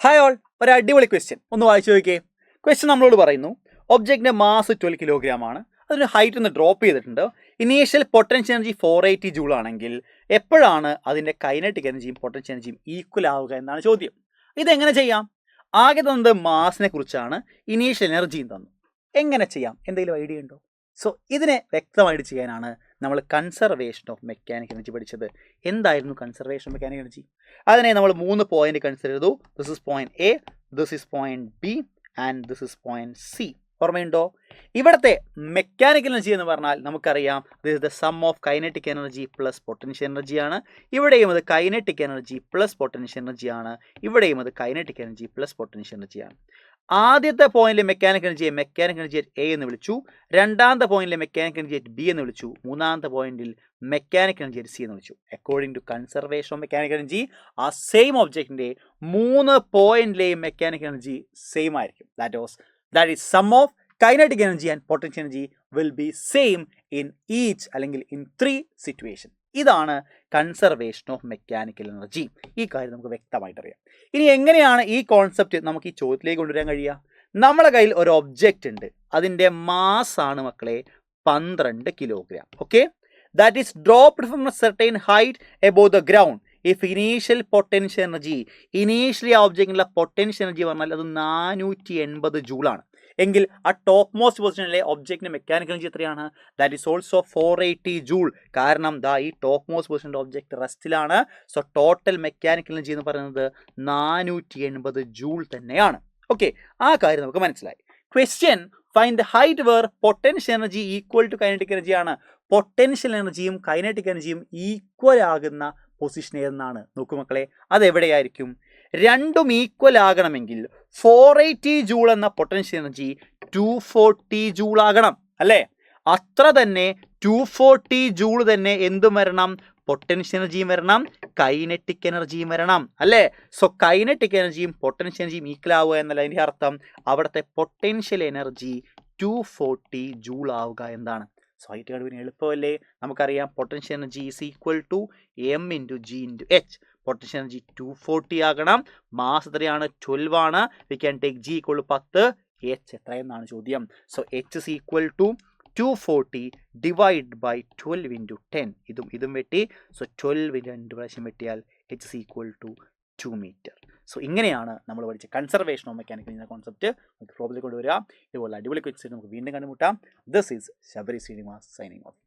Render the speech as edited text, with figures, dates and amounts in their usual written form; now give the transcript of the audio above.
Hi all, ഒരു അടിപൊളി question ഒന്ന് വായിച്ചു നോക്കിയേ. ക്വസ്റ്റ്യൻ നമ്മളോട് പറയുന്നു, ഒബ്ജക്റ്റിൻ്റെ മാസ് 12 കിലോഗ്രാം ആണ്, അതിന് ഹൈറ്റ് ഒന്ന് ഡ്രോപ്പ് ചെയ്തിട്ടുണ്ട്. ഇനീഷ്യൽ പൊട്ടൻഷ്യൽ എനർജി 480 ജൂൾ ആണെങ്കിൽ എപ്പോഴാണ് അതിൻ്റെ കൈനറ്റിക് എനർജിയും പൊട്ടൻഷ്യൽ എനർജിയും ഈക്വൽ ആവുക എന്നാണ് ചോദ്യം. ഇതെങ്ങനെ ചെയ്യാം? ആകെ തന്നത് മാസിനെ കുറിച്ചാണ്, ഇനീഷ്യൽ എനർജിയും തന്നു. എങ്ങനെ ചെയ്യാം? എന്തെങ്കിലും ഐഡിയ ഉണ്ടോ? സോ ഇതിനെ വ്യക്തമായിട്ട് ചെയ്യാനാണ് നമ്മൾ കൺസർവേഷൻ ഓഫ് മെക്കാനിക്കൽ എനർജി പഠിച്ചത്. എന്തായിരുന്നു കൺസർവേഷൻ ഓഫ് മെക്കാനിക്കൽ എനർജി? അതിനെ നമ്മൾ 3 പോയിന്റ് കൺസിഡർ ചെയ്തു. This is point A, this is point B and this is point C. ഓർമ്മയുണ്ടോ? ഇവിടുത്തെ മെക്കാനിക്കൽ എനർജി എന്ന് പറഞ്ഞാൽ നമുക്കറിയാം, this is the sum of kinetic energy plus potential എനർജിയാണ്. ഇവിടെയും അത് കൈനറ്റിക് എനർജി പ്ലസ് പൊട്ടൻഷ്യൽ എനർജിയാണ്. ഇവിടെയും അത് കൈനറ്റിക് എനർജി പ്ലസ് പൊട്ടൻഷ്യൽ എനർജിയാണ്. ആദ്യത്തെ പോയിന്റിലെ മെക്കാനിക്കൽ എനർജി അറ്റ് എ എന്ന് വിളിച്ചു. രണ്ടാമത്തെ പോയിന്റിലെ മെക്കാനിക്കൽ എനർജി അറ്റ് ബി എന്ന് വിളിച്ചു. മൂന്നാമത്തെ പോയിന്റിൽ മെക്കാനിക്കൽ എനർജി അറ്റ് സി എന്ന് വിളിച്ചു. According to conservation of mechanical energy, ആ സെയിം ഒബ്ജക്റ്റിന്റെ 3 പോയിന്റിലെയും മെക്കാനിക്കൽ എനർജി സെയിം ആയിരിക്കും. That is sum of kinetic energy and potential energy will be same in each അല്ലെങ്കിൽ ഇൻ 3 സിറ്റുവേഷൻ. ഇതാണ് കൺസർവേഷൻ ഓഫ് മെക്കാനിക്കൽ എനർജി. ഈ കാര്യം നമുക്ക് വ്യക്തമായിട്ട് അറിയാം. ഇനി എങ്ങനെയാണ് ഈ കോൺസെപ്റ്റ് നമുക്ക് ഈ ചോദ്യത്തിലേക്ക് കൊണ്ടുവരാൻ കഴിയുക? നമ്മളെ കയ്യിൽ ഒരു ഒബ്ജക്റ്റ് ഉണ്ട്, അതിൻ്റെ മാസ് ആണ് മക്കളെ 12 kilogram. Okay, that is dropped from A certain height above the ground. If initial potential energy, initially ആ ഒബ്ജക്റ്റിൻ്റെ പൊട്ടൻഷ്യൽ എനർജി പറഞ്ഞാൽ അത് 480 ജൂളാണ്. എങ്കിൽ ആ ടോപ്പ് മോസ്റ്റ് പൊസിഷനിലെ ഒബ്ജക്റ്റിന്റെ മെക്കാനിക്കൽ എനർജി എത്രയാണ്? That is also 480 joule. കാരണം ഈ ടോപ്പ് മോസ്റ്റ് പൊസിഷനിലെ ഒബ്ജക്റ്റ് റെസ്റ്റിലാണ്. സോ ടോട്ടൽ മെക്കാനിക്കൽ എനർജി എന്ന് പറയുന്നത് 480 ജൂൾ തന്നെയാണ്. ഓക്കെ, ആ കാര്യം നമുക്ക് മനസ്സിലായി. Question, find the height where potential energy equal to kinetic energy ആണ്. പൊട്ടൻഷ്യൽ എനർജിയും കൈനറ്റിക് എനർജിയും ഈക്വൽ ആകുന്ന പൊസിഷൻ ഏതെന്നാണ്. നോക്കൂ മക്കളെ, അതെവിടെയായിരിക്കും? രണ്ടും ഈക്വൽ ആകണമെങ്കിൽ 480 ജൂൾ എന്ന പൊട്ടൻഷ്യൽ എനർജി 240 ജൂൾ ആകണം, അല്ലേ? അത്ര തന്നെ 240 ജൂൾ തന്നെ എന്തും വരണം? പൊട്ടൻഷ്യൽ എനർജിയും വരണം, കൈനറ്റിക് എനർജിയും വരണം, അല്ലേ? സോ കൈനറ്റിക് എനർജിയും പൊട്ടൻഷ്യൽ എനർജിയും ഈക്വൽ ആവുക എന്നല്ല അതിൻ്റെ അർത്ഥം. അവിടുത്തെ പൊട്ടൻഷ്യൽ എനർജി 240 ജൂൾ ആവുക എന്താണ്? സോ ഹൈറ്റ് കണ്ടുപിടിക്കാൻ എളുപ്പമല്ലേ? നമുക്കറിയാം, potential energy is equal to m into g into h. Potential energy 240 ആകണം. മാസ് എത്രയാണ്? 12 ആണ്. We can take g equal to 10, h എത്രയെന്നാണ് ചോദ്യം. So h is equal to 240 divide by 12 into 10. ഇതും വെട്ടി. സോ 12 2 പ്രാവശ്യം വെട്ടിയാൽ h is equal to 2 metre. So ഇങ്ങനെയാണ് നമ്മൾ പഠിച്ച കൺസർവേഷൻ ഓഫ് മെക്കാനിക്കൽ എന്ന കോൺസെപ്റ്റ് നമുക്ക് പ്രോബ്ലത്തിൽ കൊണ്ടുവരിക. ഇതുപോലെ അടിപൊളി ക്വസ്റ്റ്യൻ നമുക്ക് വീണ്ടും കണ്ടുമുട്ടാം. This is Sabari Srinivas signing off.